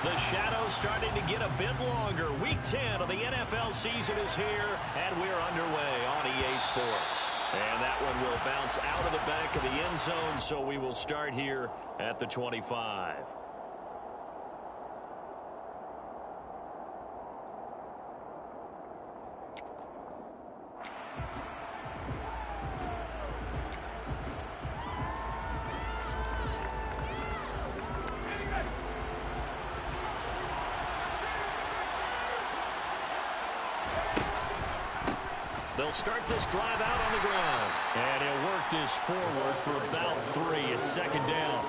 The shadow's starting to get a bit longer. Week 10 of the NFL season is here, and we're underway on EA Sports. And that one will bounce out of the back of the end zone, so we will start here at the 25. They'll start this drive out on the ground. And he'll work this forward for about 3. It's second down.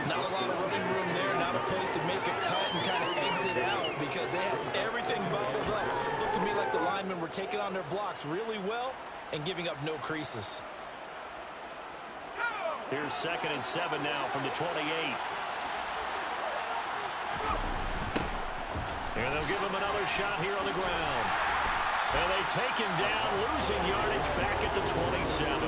Not a lot of running room there, not a place to make a cut and kind of exit out because they have everything bottled up. It looked to me like the linemen were taking on their blocks really well and giving up no creases. Here's 2nd and 7 now from the 28. And they'll give him another shot here on the ground. And they take him down, losing yardage back at the 27.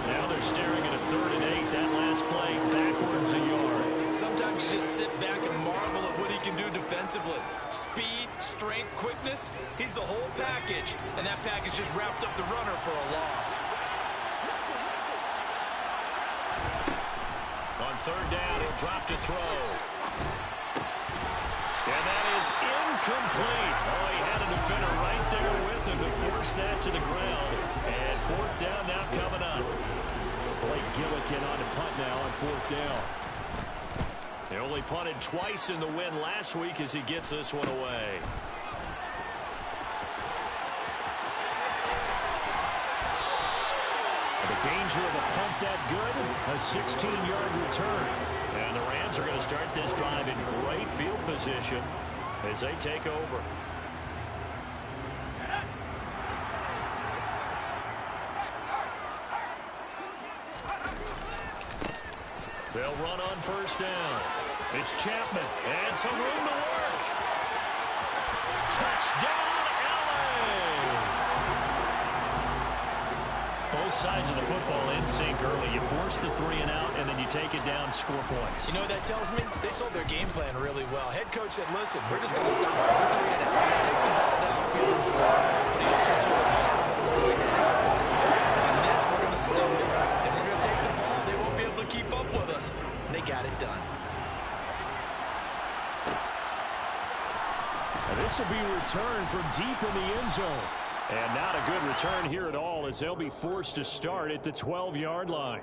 Now they're staring at a 3rd and 8. That last play backwards a yard. Sometimes you just sit back and marvel at what he can do defensively. Speed, strength, quickness, he's the whole package. And that package just wrapped up the runner for a loss. On 3rd down, he'll drop to throw. And that is incomplete. Oh, he had a defender right there with him to force that to the ground. And 4th down now coming up. Blake Gillikin on to punt now on 4th down. They only punted twice in the win last week as he gets this one away. The danger of a punt that good, a 16-yard return. And the Rams are going to start this drive in great field position as they take over. They'll run on 1st down. It's Chapman, and some room to work. Touchdown, LA! Both sides of the football in sync early. You force the 3 and out, and then you take it down, score points. You know what that tells me? They sold their game plan really well. Head coach said, listen, we're just going to stop it. 3 and out. We're going to take the ball downfield and score. But he also told them what was going to happen. They're going to run this. We're going to stop it. And we're going to take the ball. They won't be able to keep up with us. And they got it done. And this will be returned from deep in the end zone. And not a good return here at all as they'll be forced to start at the 12-yard line.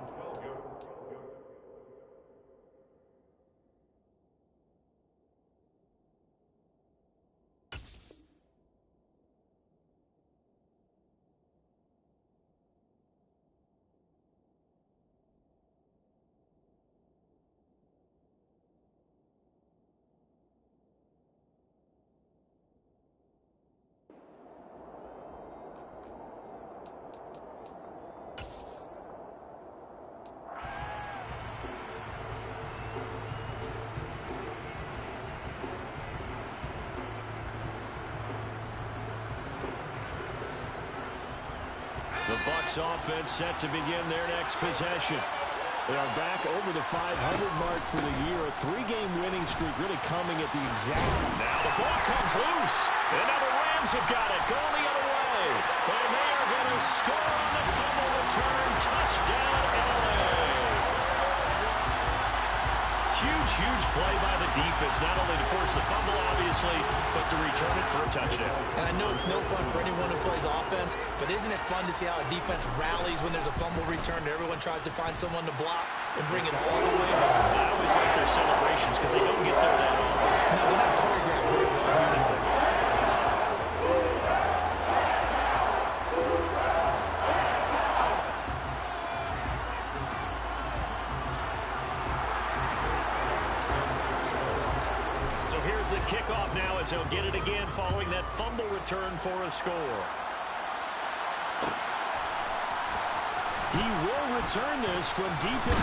The Bucs offense set to begin their next possession. They are back over the 500 mark for the year. A 3-game winning streak really coming at the exact. Now the ball comes loose. And now the Rams have got it. Going the other way. And they are going to score on the fumble return. Touchdown, LA. Huge play by the defense, not only to force the fumble, obviously, but to return it for a touchdown. And I know it's no fun for anyone who plays offense, but isn't it fun to see how a defense rallies when there's a fumble return and everyone tries to find someone to block and bring it all the way home? I always like their celebrations because they don't get there that often. No, they're not choreographed very well usually. The kickoff now as he'll get it again following that fumble return for a score. He will return this from deep in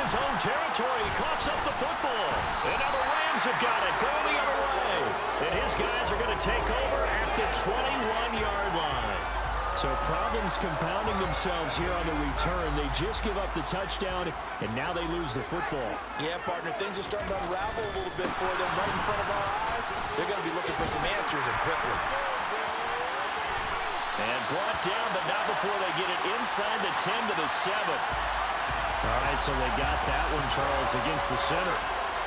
his own territory. He coughs up the football. And now the Rams have got it. Going the other way. And his guys are going to take over at the 21-yard line. So problems compounding themselves here on the return. They just give up the touchdown, and now they lose the football. Yeah, partner, things are starting to unravel a little bit for them right in front of our eyes. They're going to be looking for some answers, and quickly. And brought down, but not before they get it inside the 10 to the 7. All right, so they got that one, Charles, against the center.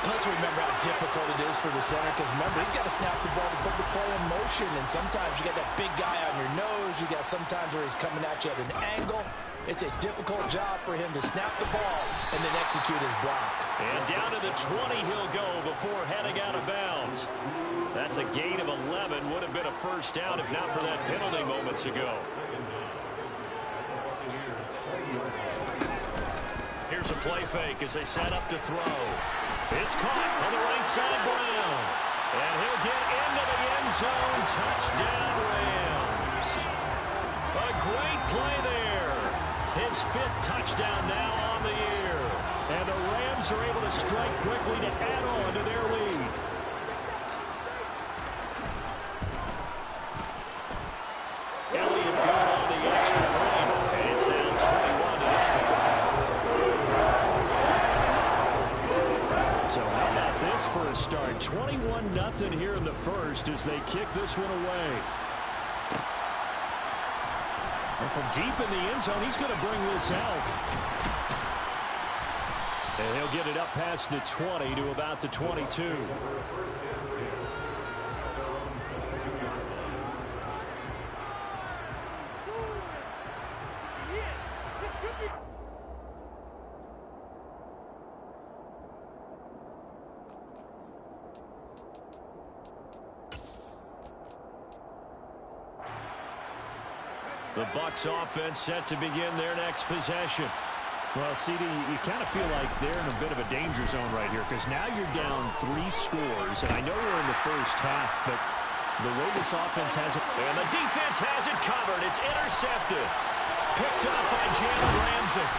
And let's remember how difficult it is for the center, because remember, he's got to snap the ball to put the play in motion, and sometimes you got that big guy on your nose. You got sometimes where he's coming at you at an angle. It's a difficult job for him to snap the ball and then execute his block. And down to the 20 he'll go before heading out of bounds. That's a gain of 11. Would have been a first down if not for that penalty moments ago. Here's a play fake as they set up to throw. It's caught on the right side, Brown. And he'll get into the end zone. Touchdown, Rams. A great play there. His 5th touchdown now on the year. And the Rams are able to strike quickly to add on to their lead. Elliott good on the extra point. And it's now 21-0. So how about this for a start? 21-0 here in the first as they kick this one away. And from deep in the end zone, he's going to bring this out. And he'll get it up past the 20 to about the 22. The Bucs offense set to begin their next possession. Well, CD, you kind of feel like they're in a bit of a danger zone right here because now you're down 3 scores, and I know we're in the first half, but the way this offense has it. And the defense has it covered. It's intercepted. Picked up by Jalen Ramsey.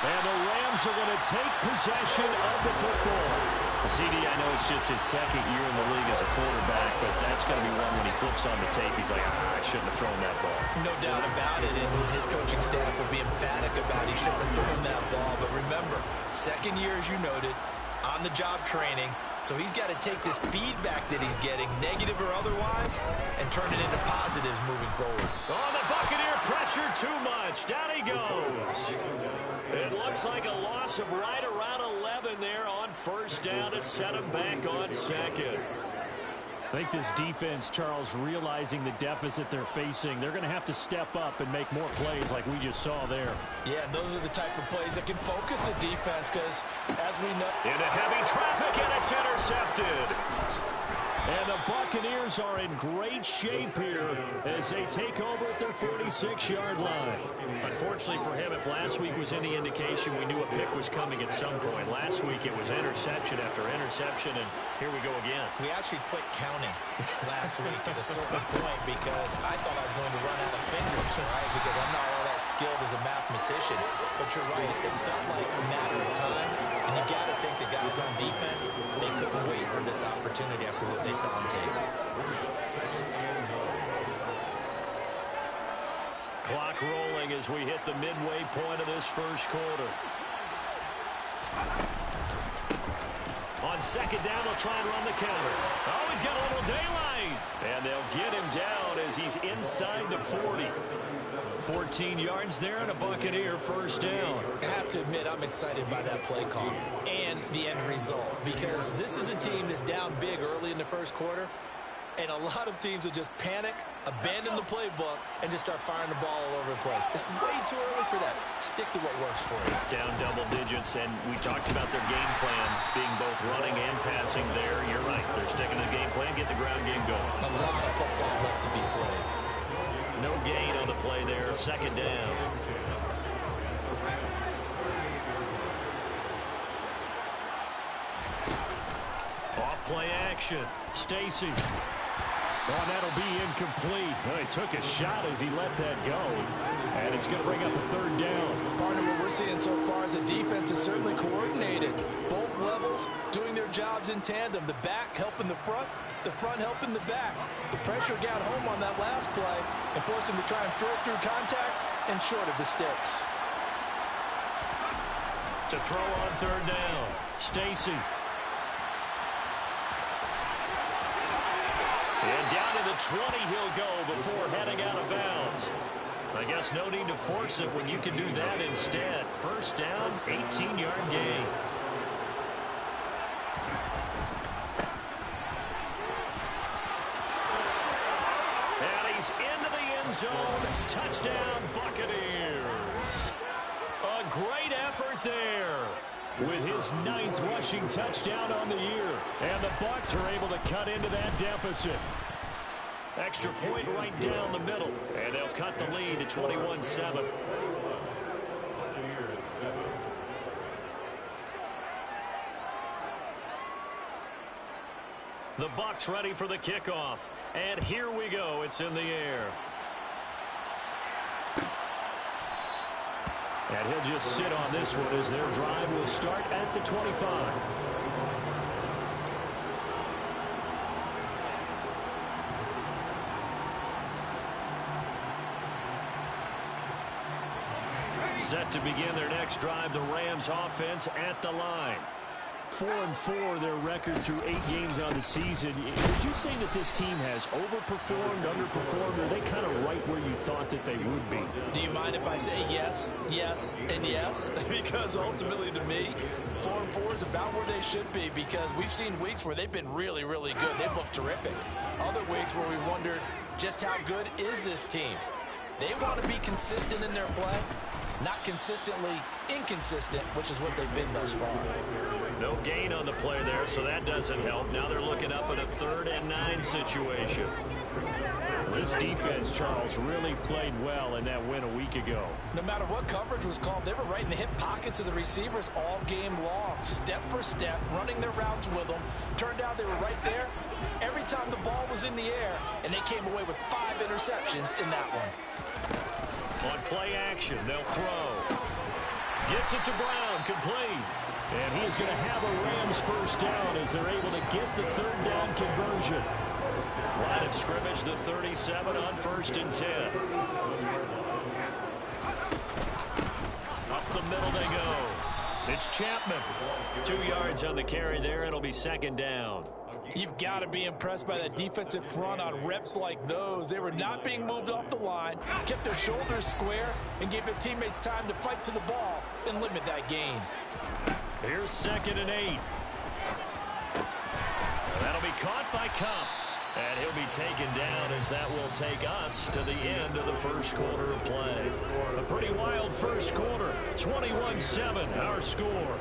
And the Rams are going to take possession of the football. CD, I know it's just his 2nd year in the league as a quarterback, but that's going to be one when he flips on the tape. He's like, I shouldn't have thrown that ball. No doubt about it, and his coaching staff will be emphatic about he shouldn't have thrown that ball. But remember, 2nd year, as you noted, on-the-job training, so he's got to take this feedback that he's getting, negative or otherwise, and turn it into positives moving forward. Oh, the Buccaneer pressure too much. Down he goes. It looks like a loss of right around 11 there on first down to set him back on 2nd. I think this defense, Charles, realizing the deficit they're facing, they're going to have to step up and make more plays like we just saw there. Yeah, those are the type of plays that can focus a defense because, as we know... Into heavy traffic, and it's intercepted. And the Buccaneers are in great shape here as they take over at their 46-yard line. Unfortunately for him, if last week was any indication, we knew a pick was coming at some point. Last week it was interception after interception, and here we go again. We actually quit counting last week at a certain point because I thought I was going to run out of fingers, right? Because I'm not all that skilled as a mathematician. But you're right, it felt like a matter of time. And you got to think the guys on defense, they couldn't wait for this opportunity after what they saw on tape. Clock rolling as we hit the midway point of this first quarter. On 2nd down, they'll try and run the counter. Oh, he's got a little daylight. And they'll get him down as he's inside the 40. 14 yards there and a Buccaneer first down. I have to admit, I'm excited by that play call and the end result because this is a team that's down big early in the first quarter, and a lot of teams will just panic, abandon the playbook, and just start firing the ball all over the place. It's way too early for that. Stick to what works for you. Down double digits, and we talked about their game plan being both running and passing there. You're right. They're sticking to the game plan, getting the ground game going. A lot of football left to be played. No gain on the play there, 2nd down. Off play action. Stacy. Oh, and that'll be incomplete. Well, he took a shot as he let that go. And it's going to bring up a third down. Part of what we're seeing so far is the defense is certainly coordinated. Both levels doing their jobs in tandem. The back helping the front helping the back. The pressure got home on that last play and forced him to try and throw through contact and short of the sticks. To throw on third down, Stacy. And down to the 20 he'll go before heading out of bounds. I guess no need to force it when you can do that instead. First down, 18-yard gain. And he's into the end zone. Touchdown, Buccaneers. A great effort there with his 9th rushing touchdown on the year. And the Bucs are able to cut into that deficit. Extra point right down the middle. And they'll cut the lead to 21-7. The Bucs ready for the kickoff. And here we go. It's in the air. And he'll just sit on this one as their drive will start at the 25. Set to begin their next drive, the Rams offense at the line. 4-4 their record through 8 games on the season. Would you say that this team has overperformed, underperformed, or are they kind of right where you thought that they would be? Do you mind if I say yes, yes, and yes? Because ultimately to me, 4-4 is about where they should be, because we've seen weeks where they've been really, really good. They've looked terrific. Other weeks where we wondered just how good is this team? They want to be consistent in their play, not consistently inconsistent, which is what they've been thus far. No gain on the play there, so that doesn't help. Now they're looking up at a 3rd and 9 situation. This defense, Charles, really played well in that win a week ago. No matter what coverage was called, they were right in the hip pockets of the receivers all game long, step for step, running their routes with them. Turned out they were right there every time the ball was in the air, and they came away with 5 interceptions in that one. On play action, they'll throw. Gets it to Brown, complete. And he's going to have a Rams first down as they're able to get the 3rd down conversion. Line of scrimmage, the 37 on 1st and 10. Up the middle they go. It's Chapman. 2 yards on the carry there. It'll be 2nd down. You've got to be impressed by the defensive front on reps like those. They were not being moved off the line, kept their shoulders square, and gave their teammates time to fight to the ball and limit that gain. Here's 2nd and 8. That'll be caught by Kupp. And he'll be taken down as that will take us to the end of the first quarter of play. A pretty wild first quarter. 21-7, our score.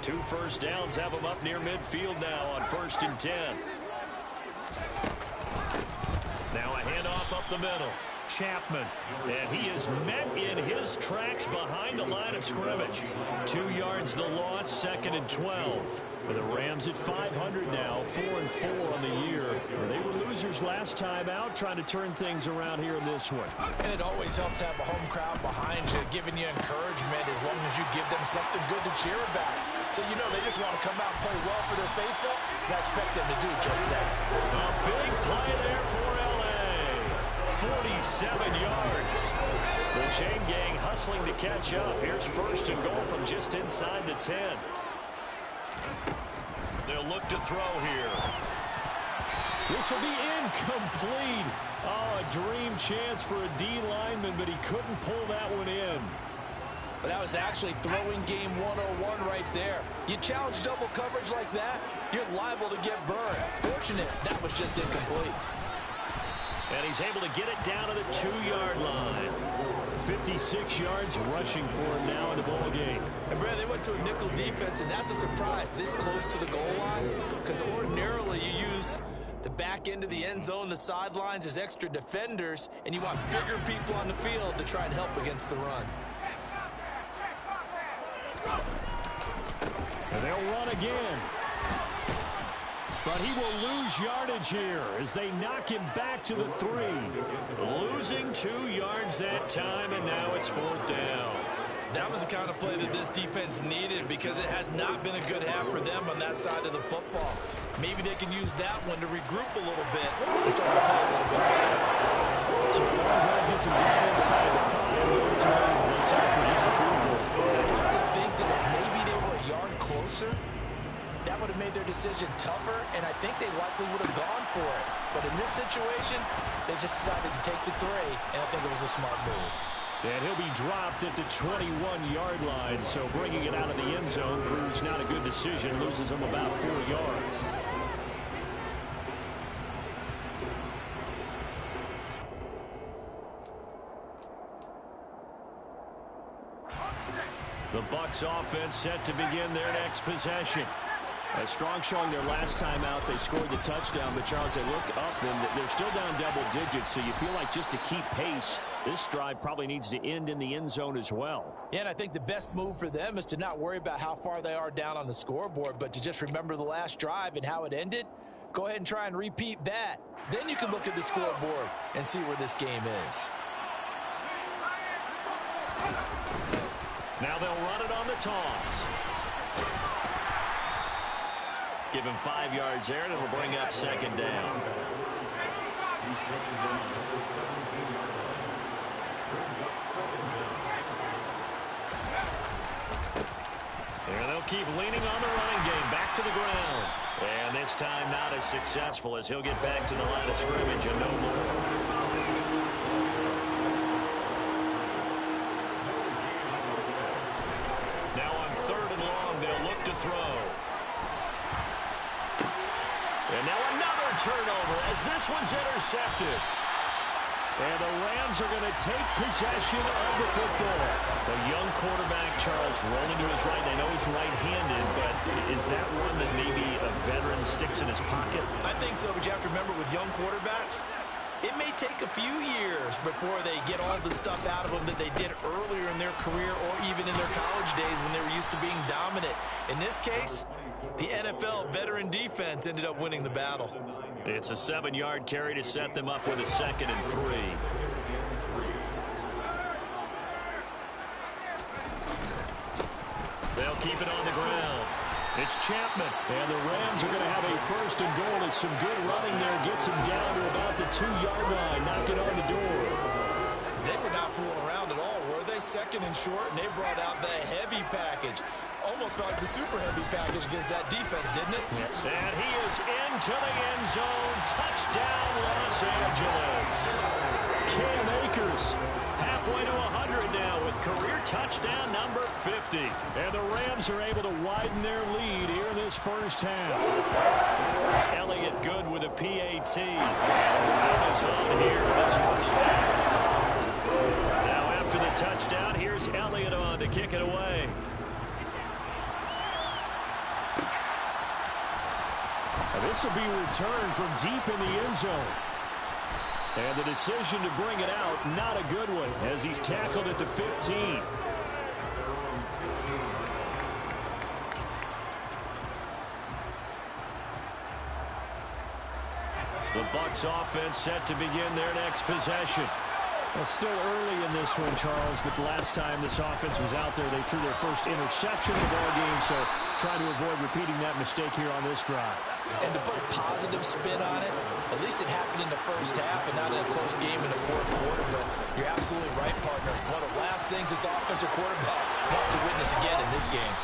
Two first downs have them up near midfield now on 1st and 10. Now a handoff up the middle. Chapman, and he is met in his tracks behind the line of scrimmage. 2 yards the loss, 2nd and 12. For the Rams at 500 now, 4-4 on the year. They were losers last time out, trying to turn things around here in this one. And it always helps to have a home crowd behind you, giving you encouragement as long as you give them something good to cheer about. So you know they just want to come out and play well for their faithful, and I expect them to do just that. A big play there for L.A. 47 yards. The chain gang hustling to catch up. Here's 1st and goal from just inside the 10. They'll look to throw here. This will be incomplete. Oh, a dream chance for a D lineman, but he couldn't pull that one in. But that was actually throwing game 101 right there. You challenge double coverage like that, you're liable to get burned. Fortunate, that was just incomplete. And he's able to get it down to the 2-yard line. 56 yards rushing for him now in the ball game. And Brad, they went to a nickel defense, and that's a surprise this close to the goal line, because ordinarily you use the back end of the end zone, the sidelines as extra defenders, and you want bigger people on the field to try and help against the run. And they'll run again. But he will lose yardage here as they knock him back to the 3. Losing 2 yards that time, and now it's 4th down. That was the kind of play that this defense needed because it has not been a good half for them on that side of the football. Maybe they can use that one to regroup a little bit and start to play a little bit better. So the long drive gets him down inside the 5. Ultimately, they settle for just a field goal. I have to think that if maybe they were a yard closer, that would have made their decision tougher, and I think they likely would have gone for it. But in this situation, they just decided to take the 3, and I think it was a smart move. And he'll be dropped at the 21-yard line, so bringing it out of the end zone proves not a good decision, loses him about 4 yards. The Bucs offense set to begin their next possession. As strong showing their last time out, they scored the touchdown, but Charles, they look up and they're still down double digits, so you feel like just to keep pace, this drive probably needs to end in the end zone as well. Yeah, and I think the best move for them is to not worry about how far they are down on the scoreboard, but to just remember the last drive and how it ended. Go ahead and try and repeat that. Then you can look at the scoreboard and see where this game is. Now they'll run it on the toss. Give him 5 yards there, and it'll bring up 2nd down. And they'll keep leaning on the running game. Back to the ground. And this time not as successful as he'll get back to the line of scrimmage and no more. Now on 3rd and long, they'll look to throw. And now another turnover as this one's intercepted. And the Rams are going to take possession of the football. The young quarterback, Charles, rolling to his right. I know he's right-handed, but is that one that maybe a veteran sticks in his pocket? I think so, but you have to remember with young quarterbacks, it may take a few years before they get all the stuff out of them that they did earlier in their career or even in their college days when they were used to being dominant. In this case, the NFL veteran defense ended up winning the battle. It's a 7-yard carry to set them up with a 2nd and 3. They'll keep it on the ground. It's Chapman. And the Rams are going to have a 1st and goal. It's some good running there. Gets him down to about the 2-yard line. Knocking on the door. They were not fooling around at all, were they? 2nd and short, and they brought out the heavy package. Almost like the super heavy package against that defense, didn't it? Yeah. And he is into the end zone. Touchdown, Los Angeles. Cam Akers halfway to 100 now with career touchdown number 50. And the Rams are able to widen their lead here in this first half. Elliott good with a PAT. That is on here in this first half. Now after the touchdown, here's Elliott on to kick it away. This will be returned from deep in the end zone. And the decision to bring it out, not a good one, as he's tackled at the 15. The Bucs offense set to begin their next possession. Well, still early in this one, Charles, but the last time this offense was out there, they threw their first interception of the ball game, so trying to avoid repeating that mistake here on this drive. And to put a positive spin on it, at least it happened in the first half and not in a close game in the 4th quarter, but you're absolutely right, partner. One of the last things this offensive quarterback wants to witness again in this game.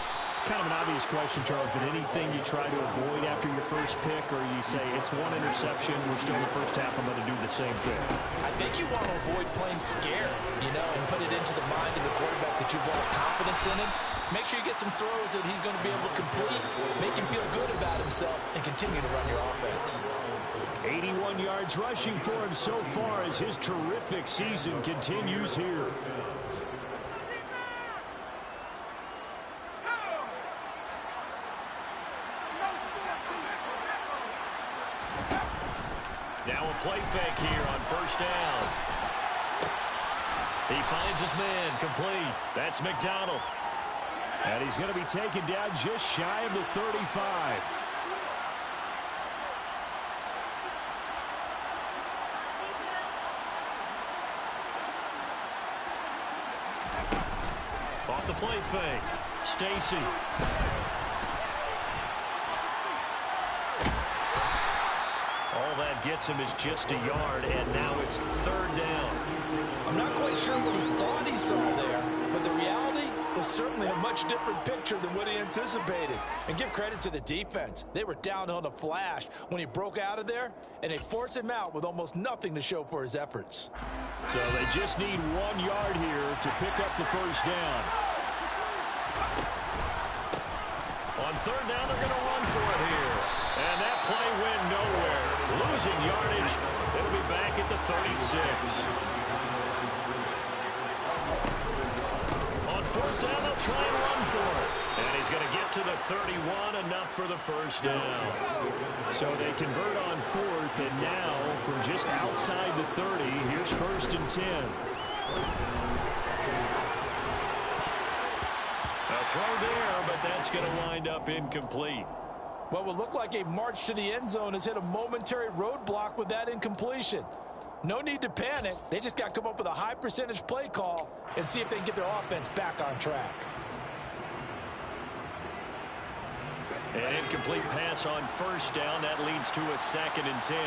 Kind of an obvious question, Charles, but anything you try to avoid after your first pick, or you say it's one interception, we're still in the first half, I'm going to do the same thing? I think you want to avoid playing scared, and put it into the mind of the quarterback that you've lost confidence in him. Make sure you get some throws that he's going to be able to complete, make him feel good about himself, and continue to run your offense. 81 yards rushing for him so far as his terrific season continues here. Now a play fake here on 1st down. He finds his man complete. That's McDonald. And he's going to be taken down just shy of the 35. Off the play fake. Stacy. All that gets him is just a yard, and now it's third down. I'm not quite sure what he thought he saw there, but the reality was certainly a much different picture than what he anticipated. And give credit to the defense. They were down on a flash when he broke out of there, and they forced him out with almost nothing to show for his efforts. So they just need 1 yard here to pick up the first down. On third down, they're going to run for it here. And that play went nowhere. Losing yardage. It'll be back at the 36. On fourth down, they'll try and run for it. And he's going to get to the 31, enough for the first down. So they convert on fourth, and now from just outside the 30, here's first and 10. A throw there, but that's going to wind up incomplete. What would look like a march to the end zone has hit a momentary roadblock with that incompletion. No need to panic. They just got to come up with a high percentage play call and see if they can get their offense back on track. An incomplete pass on first down. That leads to a second and 10.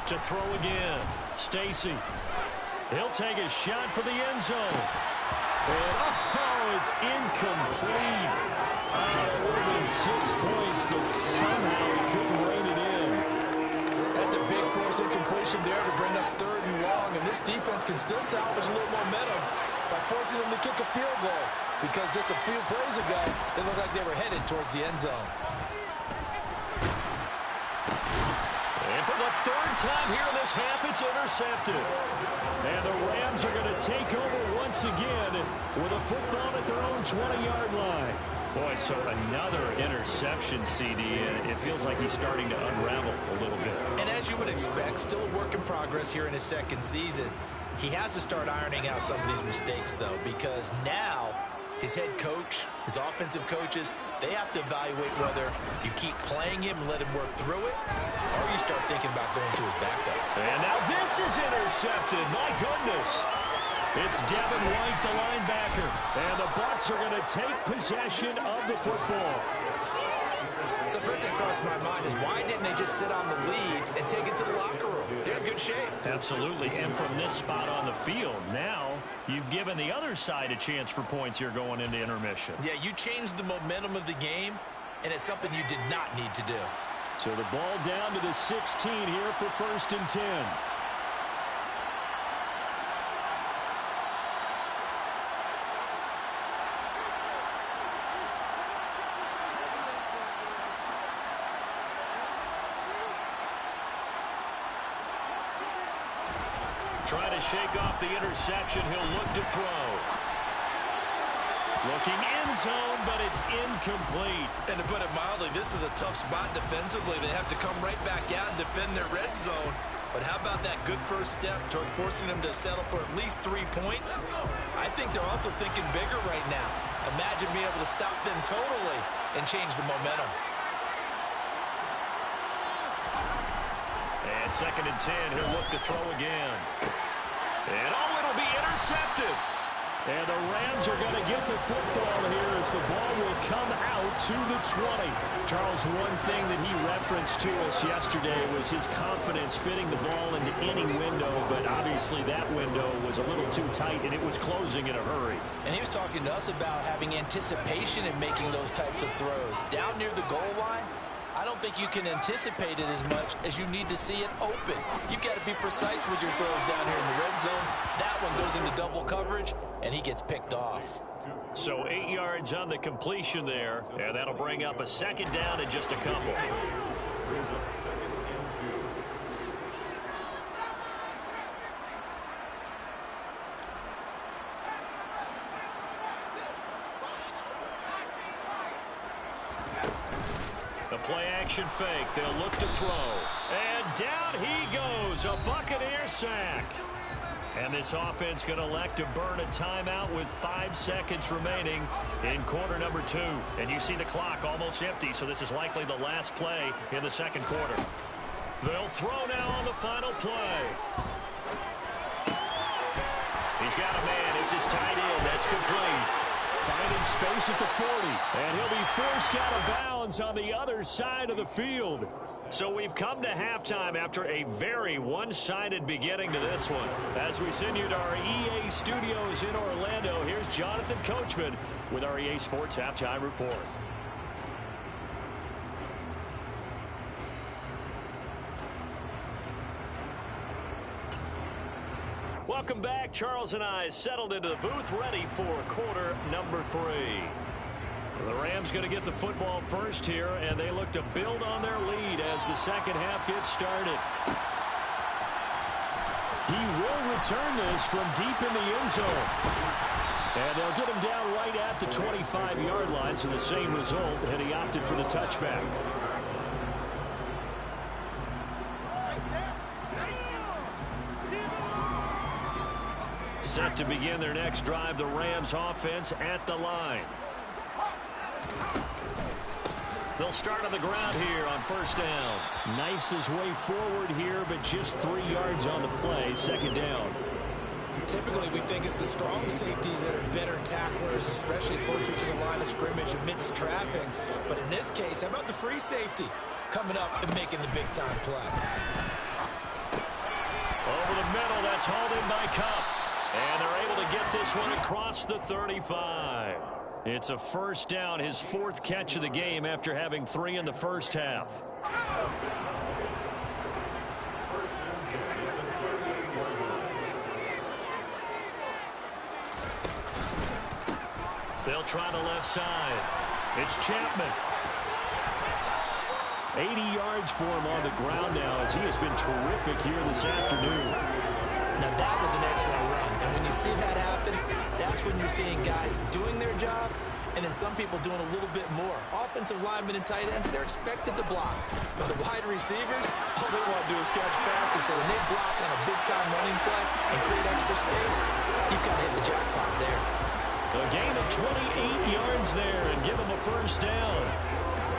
To throw again. Stacy. He'll take a shot for the end zone. And, oh, it's incomplete. It would have been 6 points, but somehow he couldn't rein it in. That's a big force incompletion there to bring up third and long, and this defense can still salvage a little momentum by forcing them to kick a field goal, because just a few plays ago, they looked like they were headed towards the end zone. And for the third time here in this half, it's intercepted. And the Rams are going to take over once again with a football at their own 20-yard line. Boy, so another interception, CD, and it feels like he's starting to unravel a little bit. And as you would expect, still a work in progress here in his second season. He has to start ironing out some of these mistakes, though, because now his head coach, his offensive coaches, they have to evaluate whether you keep playing him and let him work through it, or you start thinking about going to his backup. And now this is intercepted. My goodness. It's Devin White, the linebacker. And the Bucs are going to take possession of the football. So first thing crossed my mind is, why didn't they just sit on the lead and take it to the locker room? They're in good shape. Absolutely. And from this spot on the field, now you've given the other side a chance for points here going into intermission. Yeah, you changed the momentum of the game, and it's something you did not need to do. So the ball down to the 16 here for first and 10. Trying to shake off the interception. He'll look to throw. Looking end zone, but it's incomplete. And to put it mildly, this is a tough spot defensively. They have to come right back out and defend their red zone. But how about that good first step toward forcing them to settle for at least 3 points? I think they're also thinking bigger right now. Imagine being able to stop them totally and change the momentum. And second and 10, he'll look to throw again. And oh, it'll be intercepted. And the Rams are going to get the football here as the ball will come out to the 20. Charles, one thing that he referenced to us yesterday was his confidence fitting the ball into any window, but obviously that window was a little too tight, and it was closing in a hurry. And he was talking to us about having anticipation in making those types of throws. Down near the goal line, I don't think you can anticipate it as much as you need to see it open. You've got to be precise with your throws down here in the red zone. That one goes into double coverage, and he gets picked off. So 8 yards on the completion there, and that'll bring up a second down in just a couple. The play-action fake. They'll look to throw. And down he goes. A Buccaneer sack. And this offense going to elect to burn a timeout with 5 seconds remaining in quarter number 2. And you see the clock almost empty, so this is likely the last play in the second quarter. They'll throw now on the final play. He's got a man. It's his tight end. That's complete. Finding space at the 40. And he'll be forced out of bounds on the other side of the field. So we've come to halftime after a very one-sided beginning to this one. As we send you to our EA studios in Orlando, here's Jonathan Coachman with our EA Sports Halftime Report. Welcome back. Charles and I settled into the booth, ready for quarter number 3. The Rams going to get the football first here, and they look to build on their lead as the second half gets started. He will return this from deep in the end zone. And they'll get him down right at the 25-yard line, so the same result, and he opted for the touchback. Set to begin their next drive, the Rams offense at the line. They'll start on the ground here on first down. Knifes his way forward here, but just 3 yards on the play, second down. Typically, we think it's the strong safeties that are better tacklers, especially closer to the line of scrimmage amidst traffic. But in this case, how about the free safety coming up and making the big-time play? Over the middle, that's hauled in by Kupp. And they're able to get this one across the 35. It's a first down, his 4th catch of the game after having 3 in the first half. They'll try the left side. It's Chapman. 80 yards for him on the ground now as he has been terrific here this afternoon. Now, that was an excellent run. And when you see that happen, that's when you're seeing guys doing their job and then some people doing a little bit more. Offensive linemen and tight ends, they're expected to block. But the wide receivers, all they want to do is catch passes. So when they block on a big-time running play and create extra space, you've kind of hit the jackpot there. A gain of 28 yards there and give them a first down.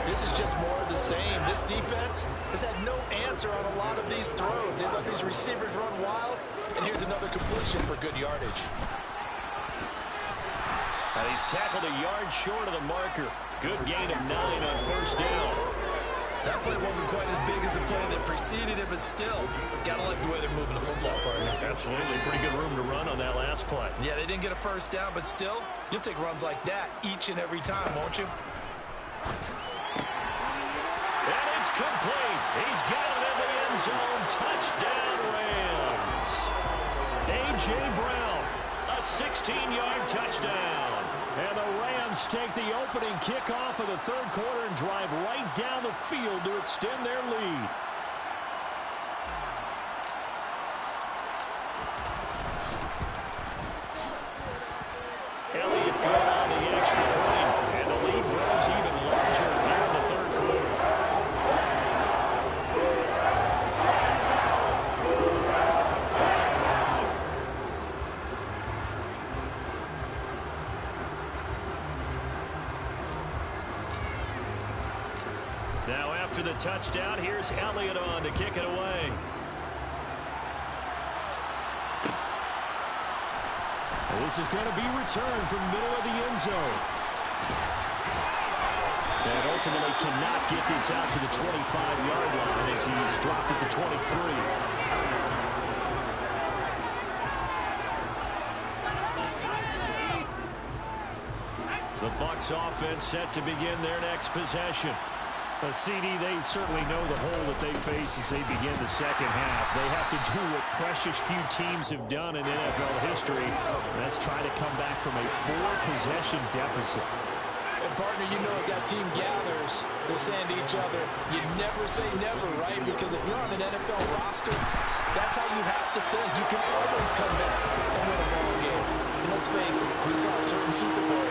This is just more of the same. This defense has had no answer on a lot of these throws. They let these receivers run wild, and here's another completion for good yardage. And he's tackled a yard short of the marker. Good gain of 9 on first down. That play wasn't quite as big as the play that preceded it, but still, gotta like the way they're moving the football, partner. Absolutely. Pretty good room to run on that last play. Yeah, they didn't get a first down, but still, you'll take runs like that each and every time, won't you? And it's complete. He's got it in the end zone. Touchdown, Rams. A.J. Brown, a 16-yard touchdown. And the Rams take the opening kickoff of the third quarter and drive right down the field to extend their lead. Elliott good on the extra point, and the lead grows even larger here in the third quarter. Now after the touchdown, here's Elliott on to kick it away. This is going to be returned from middle of the end zone. And ultimately cannot get this out to the 25-yard line as he's dropped at the 23. The Bucs offense set to begin their next possession. CD, they certainly know the hole that they face as they begin the second half. They have to do what precious few teams have done in NFL history. That's try to come back from a 4-possession deficit. And partner, you know as that team gathers, they're saying to each other, you never say never, right? Because if you're on an NFL roster, that's how you have to think. You can always come back and win a ball game. And let's face it, we saw a certain Super Bowl,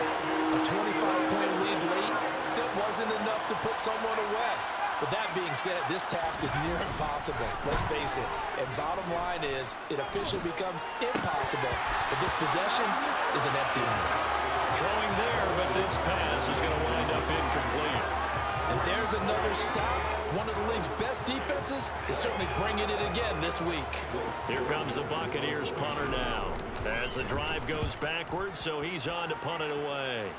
a 25-point lead late, that wasn't enough to put someone away. But that being said, this task is near impossible. Let's face it. And bottom line is, it officially becomes impossible if this possession is an empty one. Throwing there, but this pass is going to wind up incomplete. And there's another stop. One of the league's best defenses is certainly bringing it again this week. Here comes the Buccaneers punter now. As the drive goes backwards, so he's on to punt it away.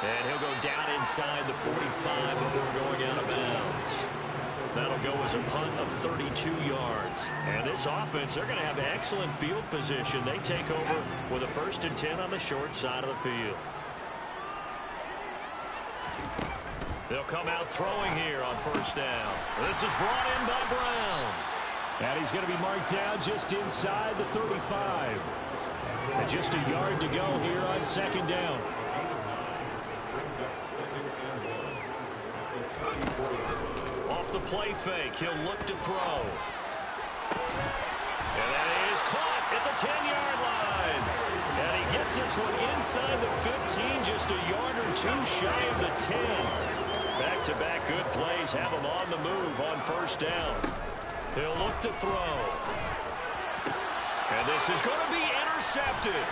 And he'll go down inside the 45 before going out of bounds. That'll go as a punt of 32 yards. And this offense, they're going to have excellent field position. They take over with a 1st and 10 on the short side of the field. They'll come out throwing here on 1st down. This is brought in by Brown. And he's going to be marked down just inside the 35. And just a yard to go here on 2nd down. Off the play fake, he'll look to throw. And that is caught at the 10-yard line. And he gets this one inside the 15, just a yard or two shy of the 10. Back-to-back good plays have him on the move on 1st down. He'll look to throw. And this is going to be intercepted.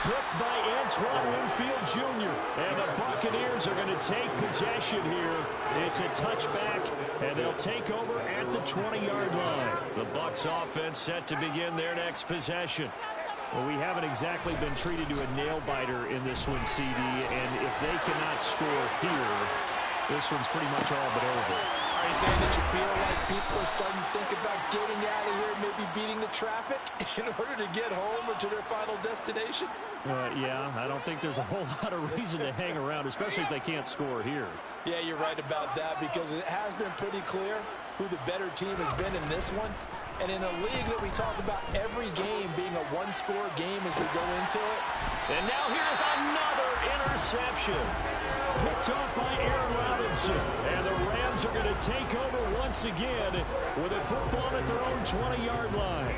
Picked by Antoine Winfield Jr. And the Buccaneers are going to take possession here. It's a touchback, and they'll take over at the 20-yard line. The Bucs offense set to begin their next possession. Well, we haven't exactly been treated to a nail-biter in this one, CD, and if they cannot score here, this one's pretty much all but over. Are you saying that you feel like people are starting to think about getting out of here, maybe beating the traffic in order to get home or to their final destination? Yeah, I don't think there's a whole lot of reason to hang around, especially if they can't score here. Yeah, you're right about that, because it has been pretty clear who the better team has been in this one. And in a league that we talk about every game being a one-score game as we go into it. And now here's another interception. Picked off by Aaron Robinson. And the Rams are going to take over once again with a football at their own 20-yard line.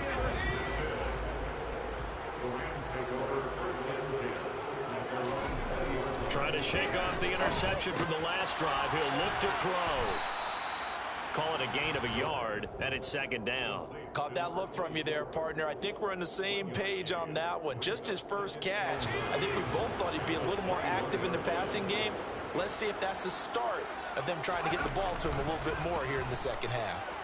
Trying to shake off the interception from the last drive. He'll look to throw. Call it a gain of a yard, and it's 2nd down. Caught that look from you there, partner. I think we're on the same page on that one. Just his first catch. I think we both thought he'd be a little more active in the passing game. Let's see if that's the start of them trying to get the ball to him a little bit more here in the 2nd half.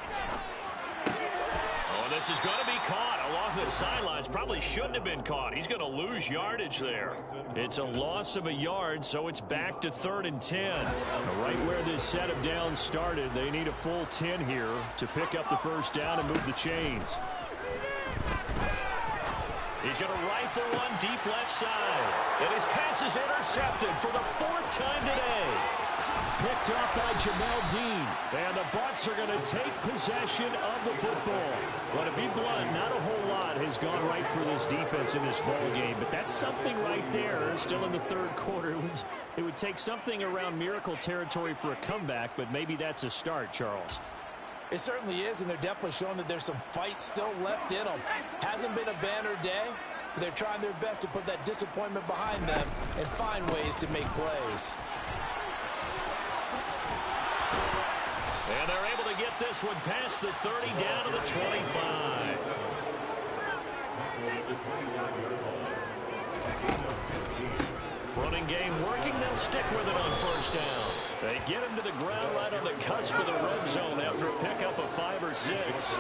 Oh, this is going to be caught along the sidelines. Probably shouldn't have been caught. He's going to lose yardage there. It's a loss of a yard, so it's back to 3rd and 10. Right where this set of downs started, they need a full 10 here to pick up the 1st down and move the chains. He's going to rifle one deep left side. And his pass is intercepted for the 4th time today. Picked off by Jamel Dean. And the Bucs are going to take possession of the football. Well, to be blunt, not a whole lot has gone right for this defense in this ball game. But that's something right there. Still in the 3rd quarter. It would take something around miracle territory for a comeback, but maybe that's a start, Charles. It certainly is, and they're definitely showing that there's some fight still left in them. Hasn't been a banner day, but they're trying their best to put that disappointment behind them and find ways to make plays. And they're able to get this one past the 30 down to the 25. Running game working. They'll stick with it on 1st down. They get him to the ground right on the cusp of the red zone after a pickup of 5 or 6.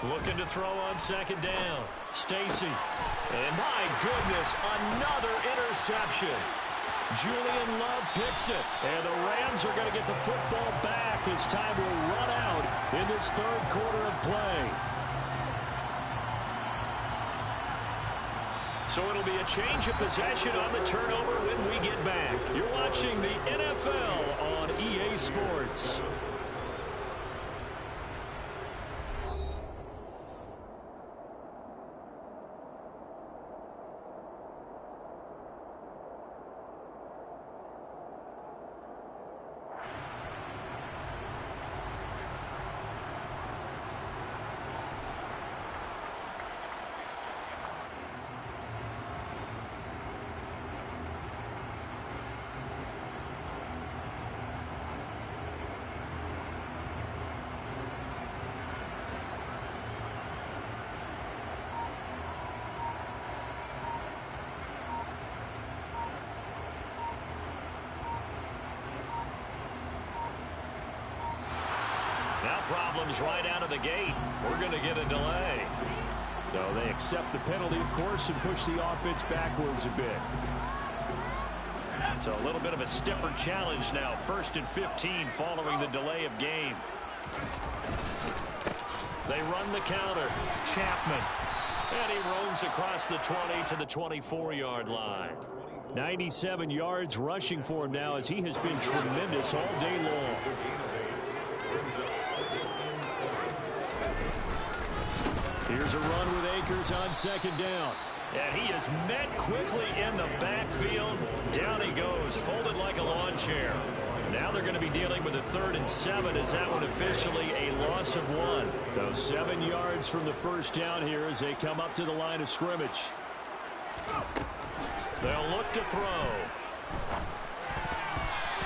Looking to throw on 2nd down. Stacy. And my goodness, another interception. Julian Love picks it. And the Rams are going to get the football back as time will run out in this 3rd quarter of play. So it'll be a change of possession on the turnover when we get back. You're watching the NFL on EA Sports. problems right out of the gate. We're going to get a delay. No, they accept the penalty, of course, and push the offense backwards a bit. So a little bit of a stiffer challenge now. 1st and 15 following the delay of game. They run the counter. Chapman. And he roams across the 20 to the 24-yard line. 97 yards rushing for him now as he has been tremendous all day long. Here's a run with Akers on 2nd down. And he is met quickly in the backfield. Down he goes, folded like a lawn chair. Now they're going to be dealing with a 3rd and 7 as that one officially a loss of 1. So 7 yards from the 1st down here as they come up to the line of scrimmage. They'll look to throw.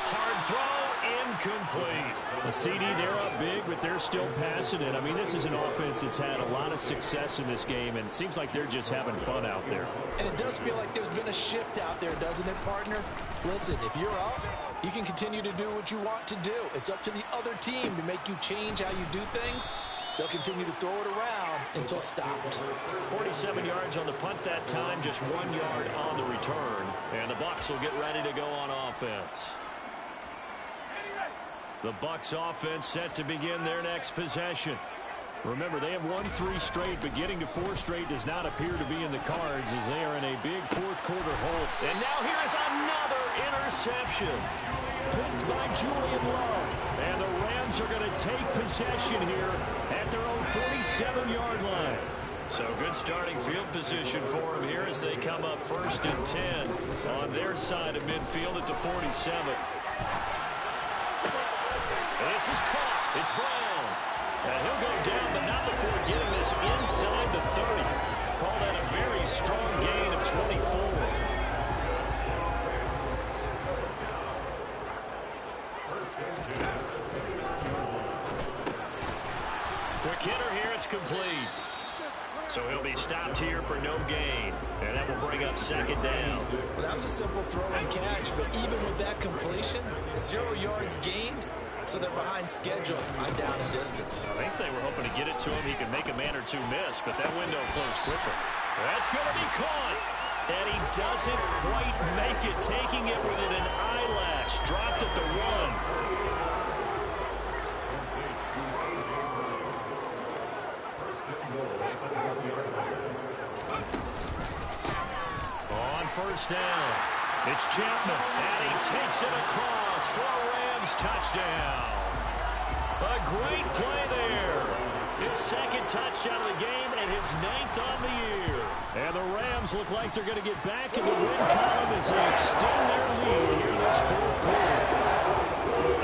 Hard throw, incomplete. The CD, they're up big, but they're still passing it. I mean, this is an offense that's had a lot of success in this game, and it seems like they're just having fun out there. And it does feel like there's been a shift out there, doesn't it, partner? Listen, if you're up, you can continue to do what you want to do. It's up to the other team to make you change how you do things. They'll continue to throw it around until stopped. 47 yards on the punt that time, just 1 yard on the return. And the Bucs will get ready to go on offense. The Bucs offense set to begin their next possession. Remember, they have won 3 straight, but getting to 4 straight does not appear to be in the cards as they are in a big 4th quarter hole. And now here is another interception. Picked by Julian Love. And the Rams are going to take possession here at their own 47-yard line. So good starting field position for them here as they come up 1st and 10 on their side of midfield at the 47. This is caught. It's Brown. And he'll go down, but not before getting this inside the 30. Call that a very strong gain of 24. Quick hitter here. It's complete. So he'll be stopped here for no gain. And that will bring up 2nd down. Well, that was a simple throw and catch, but even with that completion, 0 yards gained. So they're behind schedule on down and distance. I think they were hoping to get it to him. He could make a man or two miss, but that window closed quickly. That's going to be caught. And he doesn't quite make it, taking it within an eyelash. Dropped at the 1. On 1st down, it's Chapman. And he takes it across for a Rams touchdown. A great play there. His 2nd touchdown of the game and his 9th on the year. And the Rams look like they're going to get back in the win column as they extend their lead here this 4th quarter.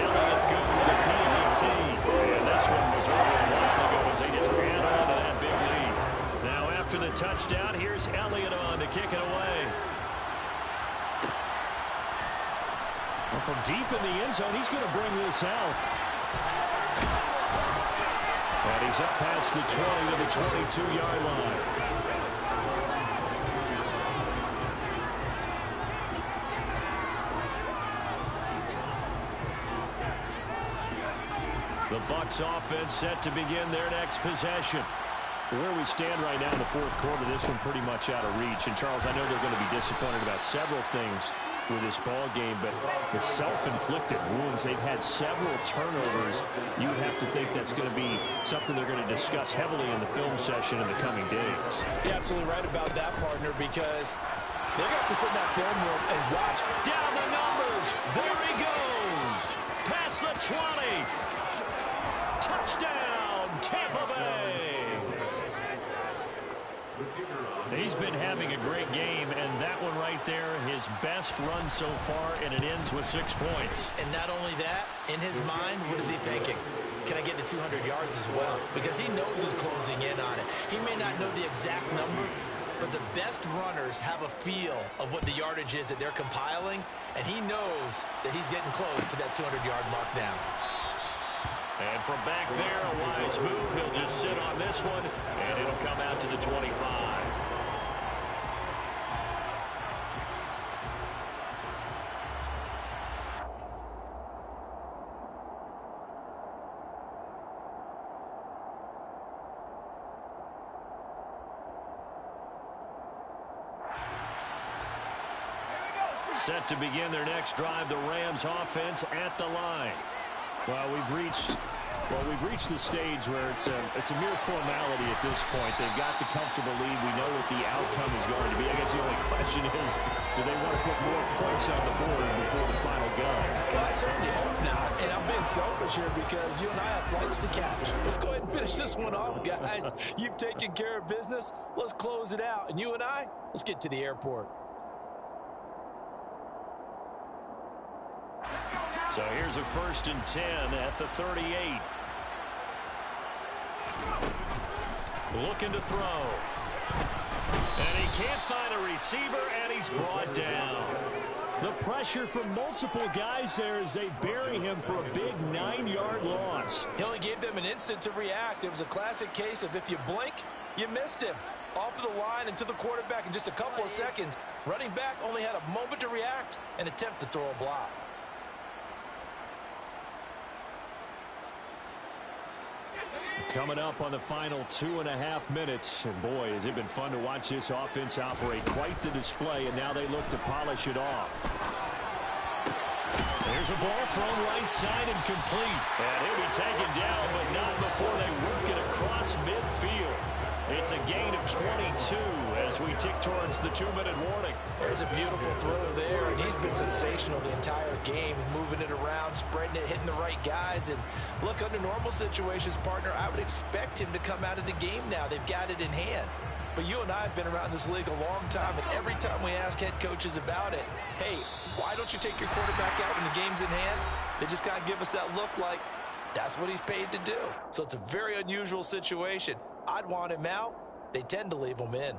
Elliott good with a PAT. And this one was really a while ago as they just ran on to that big lead. Now after the touchdown, here's Elliott on to kick it away. Well, from deep in the end zone, he's going to bring this out. And he's up past the 20 to the 22-yard line. The Bucs offense set to begin their next possession. Where we stand right now in the 4th quarter, this one pretty much out of reach. And, Charles, I know they're going to be disappointed about several things with this ball game, but it's self-inflicted wounds. They've had several turnovers. You would have to think that's going to be something they're going to discuss heavily in the film session in the coming days. You're absolutely right about that, partner, because they're going to have to sit in that film room and watch. Down the numbers. There he goes. Past the 20. Touchdown, Tampa Bay. He's been having a great game, and that one right there, his best run so far, and it ends with 6 points. And not only that, in his mind, what is he thinking? Can I get to 200 yards as well? Because he knows he's closing in on it. He may not know the exact number, but the best runners have a feel of what the yardage is that they're compiling, and he knows that he's getting close to that 200-yard mark now. And from back there, a wise move. He'll just sit on this one, and it'll come out to the 25. Set to begin their next drive, the Rams offense at the line. Well, we've reached the stage where it's a mere formality at this point. They've got the comfortable lead. We know what the outcome is going to be. I guess the only question is, do they want to put more points on the board before the final gun? Well, I certainly hope not. And I'm being selfish here because you and I have flights to catch. Let's go ahead and finish this one off, guys. You've taken care of business. Let's close it out. And you and I, let's get to the airport. So here's a 1st and 10 at the 38. Looking to throw. And he can't find a receiver, and he's brought down. The pressure from multiple guys there as they bury him for a big 9-yard loss. He only gave them an instant to react. It was a classic case of if you blink, you missed him. Off of the line and to the quarterback in just a couple of seconds. Running back only had a moment to react and attempt to throw a block. Coming up on the final 2.5 minutes. And boy, has it been fun to watch this offense operate. Quite the display, and now they look to polish it off. There's a ball thrown right side and complete. And he'll be taken down, but not before they work it across midfield. It's a gain of 22 as we tick towards the 2-minute warning. There's a beautiful throw there, and he's been sensational the entire game, moving it around, spreading it, hitting the right guys. And look, under normal situations, partner, I would expect him to come out of the game now. They've got it in hand. But you and I have been around this league a long time, and every time we ask head coaches about it, hey, why don't you take your quarterback out when the game's in hand? They just kind of give us that look like that's what he's paid to do. So it's a very unusual situation. I'd want him out. They tend to leave him in.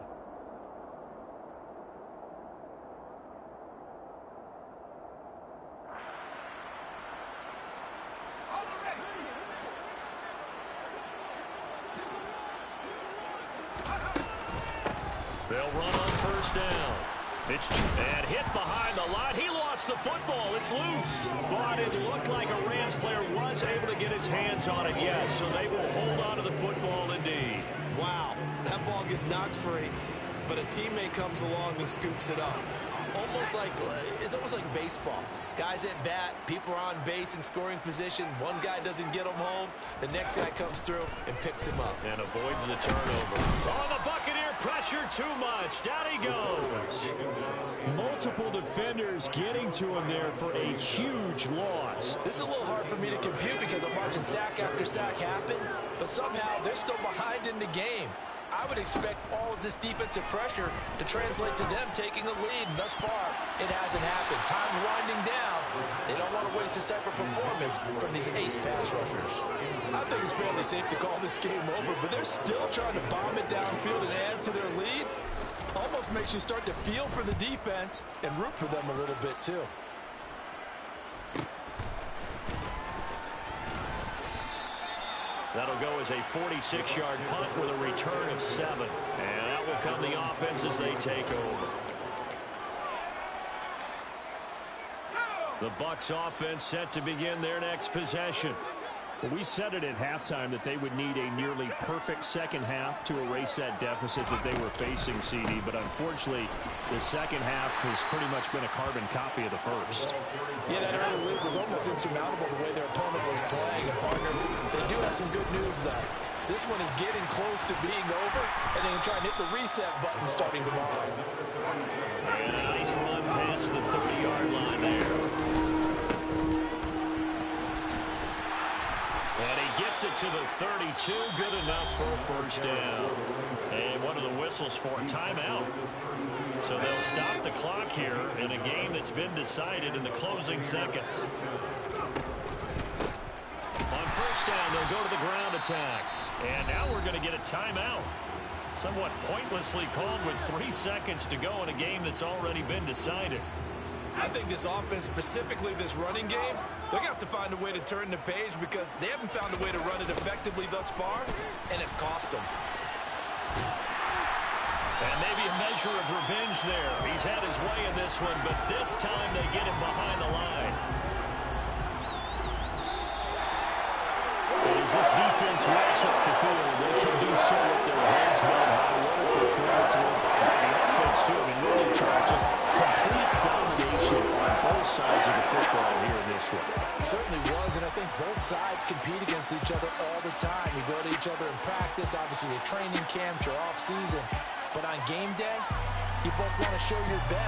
They'll run on 1st down. And hit behind the line. He lost the football. It's loose. But it looked like a Rams player was able to get his hands on it, yes. So they will hold on to the football indeed. Wow, that ball gets knocked free, but a teammate comes along and scoops it up. It's almost like baseball. Guys at bat, people are on base in scoring position. One guy doesn't get him home. The next guy comes through and picks him up. And avoids the turnover. Oh, the Buccaneer pressure too much. Down he goes. Multiple defenders getting to him there for a huge loss. This is a little hard for me to compute because I'm watching sack after sack happen, but somehow they're still behind in the game. I would expect all of this defensive pressure to translate to them taking a lead. And thus far, it hasn't happened. Time's winding down. They don't want to waste this type of performance from these ace pass rushers. I think it's fairly safe to call this game over, but they're still trying to bomb it downfield and add to their lead. Almost makes you start to feel for the defense and root for them a little bit, too. That'll go as a 46-yard punt with a return of 7. And that will come the offense as they take over. The Bucs offense set to begin their next possession. Well, we said it at halftime that they would need a nearly perfect second half to erase that deficit that they were facing, CD. But unfortunately, the second half has pretty much been a carbon copy of the first. Yeah, that early lead was almost insurmountable the way their opponent was playing. And partner, they do have some good news, though. This one is getting close to being over, and they can try and hit the reset button starting tomorrow. And a nice run past the 30-yard line there. And he gets it to the 32. Good enough for a first down. And one of the whistles for a timeout. So they'll stop the clock here in a game that's been decided in the closing seconds. On first down, they'll go to the ground attack. And now we're going to get a timeout. Somewhat pointlessly called with 3 seconds to go in a game that's already been decided. I think this offense, specifically this running game, they're going to have to find a way to turn the page because they haven't found a way to run it effectively thus far, and it's cost them. And maybe a measure of revenge there. He's had his way in this one, but this time they get him behind the line. As this defense walks up the field, they can do so with their heads held high. What a performance by the offense, too. I mean, really, Charles, just complete domination this one. It certainly was, and I think both sides compete against each other all the time. You go to each other in practice, obviously your training camps, your off-season. But on game day, you both want to show your best.